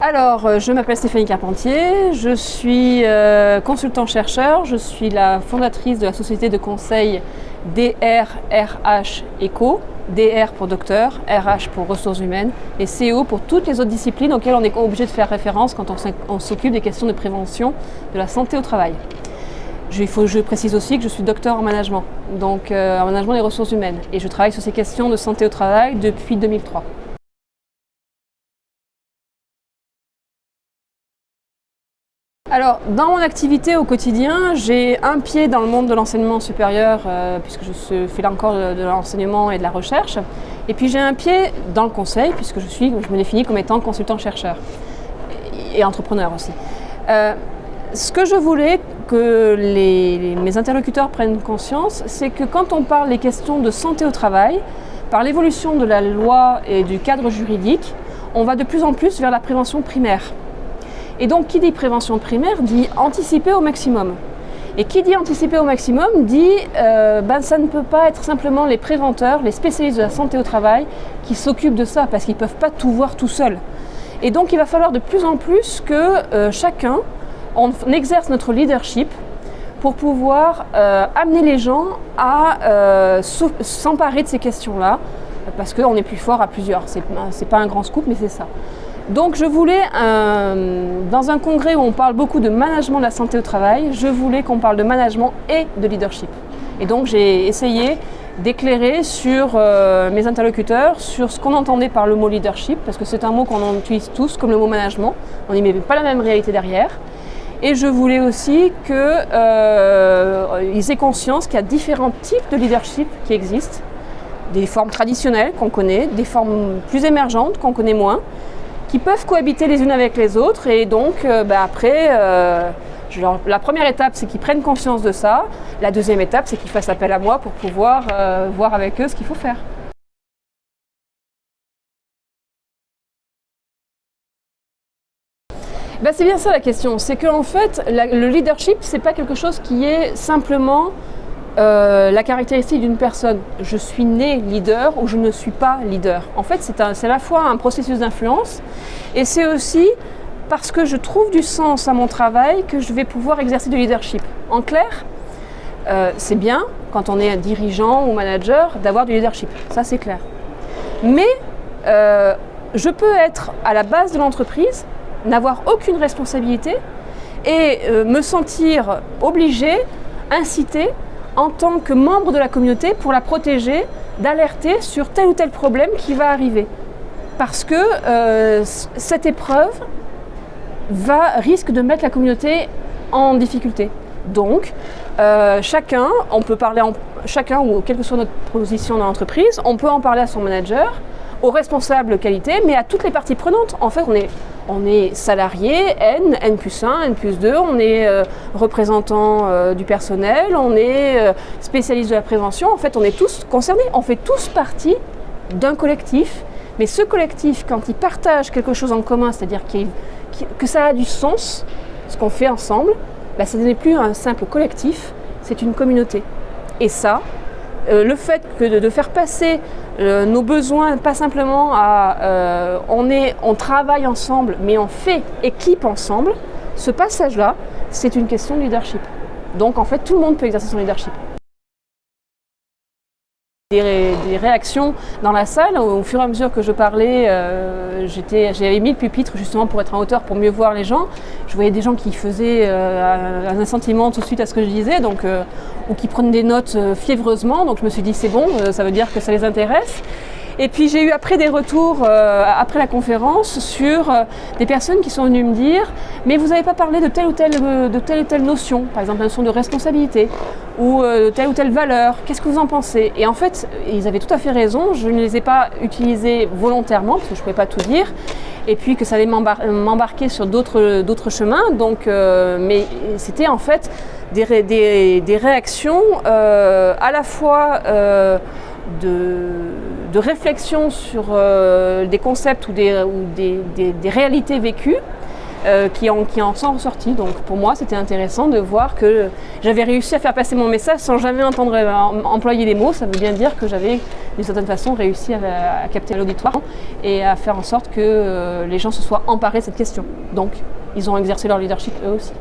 Alors, je m'appelle Stéphanie Carpentier, je suis consultant-chercheur, je suis la fondatrice de la société de conseil DRRH Eco, DR pour docteur, RH pour ressources humaines et CO pour toutes les autres disciplines auxquelles on est obligé de faire référence quand on s'occupe des questions de prévention de la santé au travail. Je précise aussi que je suis docteur en management, donc en management des ressources humaines, et je travaille sur ces questions de santé au travail depuis 2003. Alors, dans mon activité au quotidien, j'ai un pied dans le monde de l'enseignement supérieur, puisque je fais là encore de l'enseignement et de la recherche. Et puis j'ai un pied dans le conseil, puisque je me définis comme étant consultant-chercheur et entrepreneur aussi. Ce que je voulais que mes interlocuteurs prennent conscience, c'est que quand on parle des questions de santé au travail, par l'évolution de la loi et du cadre juridique, on va de plus en plus vers la prévention primaire. Et donc, qui dit prévention primaire dit anticiper au maximum. Et qui dit anticiper au maximum dit ça ne peut pas être simplement les préventeurs, les spécialistes de la santé au travail qui s'occupent de ça, parce qu'ils ne peuvent pas tout voir tout seuls. Et donc, il va falloir de plus en plus que chacun, on exerce notre leadership pour pouvoir amener les gens à s'emparer de ces questions-là, parce qu'on est plus fort à plusieurs. C'est pas un grand scoop, mais c'est ça. Donc je voulais, dans un congrès où on parle beaucoup de management de la santé au travail, je voulais qu'on parle de management et de leadership. Et donc j'ai essayé d'éclairer sur mes interlocuteurs, sur ce qu'on entendait par le mot leadership, parce que c'est un mot qu'on utilise tous comme le mot management, on n'y met pas la même réalité derrière. Et je voulais aussi qu'ils aient conscience qu'il y a différents types de leadership qui existent, des formes traditionnelles qu'on connaît, des formes plus émergentes qu'on connaît moins, qui peuvent cohabiter les unes avec les autres. Et donc après, la première étape, c'est qu'ils prennent conscience de ça. La deuxième étape, c'est qu'ils fassent appel à moi pour pouvoir voir avec eux ce qu'il faut faire. C'est bien ça la question, c'est qu'en fait, le leadership, c'est pas quelque chose qui est simplement la caractéristique d'une personne. Je suis né leader ou je ne suis pas leader. En fait, c'est à la fois un processus d'influence et c'est aussi parce que je trouve du sens à mon travail que je vais pouvoir exercer du leadership. En clair, c'est bien, quand on est un dirigeant ou manager, d'avoir du leadership. Ça, c'est clair. Mais je peux être à la base de l'entreprise, n'avoir aucune responsabilité et me sentir obligé, incité, en tant que membre de la communauté pour la protéger, d'alerter sur tel ou tel problème qui va arriver. Parce que cette épreuve risque de mettre la communauté en difficulté. Donc, chacun ou quelle que soit notre position dans l'entreprise, on peut en parler à son manager, aux responsables qualité, mais à toutes les parties prenantes. En fait, on est salarié, N plus 1, N plus 2, on est représentant du personnel, on est spécialiste de la prévention. En fait, on est tous concernés, on fait tous partie d'un collectif. Mais ce collectif, quand il partage quelque chose en commun, c'est-à-dire que ça a du sens, ce qu'on fait ensemble, ça n'est plus un simple collectif, c'est une communauté. Et ça, le fait de faire passer nos besoins, pas simplement on travaille ensemble, mais on fait équipe ensemble, ce passage-là, c'est une question de leadership. Donc en fait, tout le monde peut exercer son leadership. Des réactions dans la salle, au fur et à mesure que je parlais, j'avais mis le pupitre justement pour être en hauteur, pour mieux voir les gens. Je voyais des gens qui faisaient un assentiment tout de suite à ce que je disais, ou qui prenaient des notes fiévreusement, donc je me suis dit c'est bon, ça veut dire que ça les intéresse. Et puis j'ai eu après des retours, après la conférence, sur des personnes qui sont venues me dire « mais vous n'avez pas parlé de telle ou telle notion, par exemple la notion de responsabilité, ou telle ou telle valeur, qu'est-ce que vous en pensez ?» Et en fait, ils avaient tout à fait raison, je ne les ai pas utilisées volontairement, parce que je ne pouvais pas tout dire, et puis que ça allait m'embarquer sur d'autres chemins, mais c'était en fait des réactions à la fois de réflexion sur des concepts ou des réalités vécues qui en sont ressortis. Donc pour moi, c'était intéressant de voir que j'avais réussi à faire passer mon message sans jamais entendre employer les mots. Ça veut bien dire que j'avais d'une certaine façon, réussi à capter l'auditoire et à faire en sorte que les gens se soient emparés de cette question. Donc, ils ont exercé leur leadership eux aussi.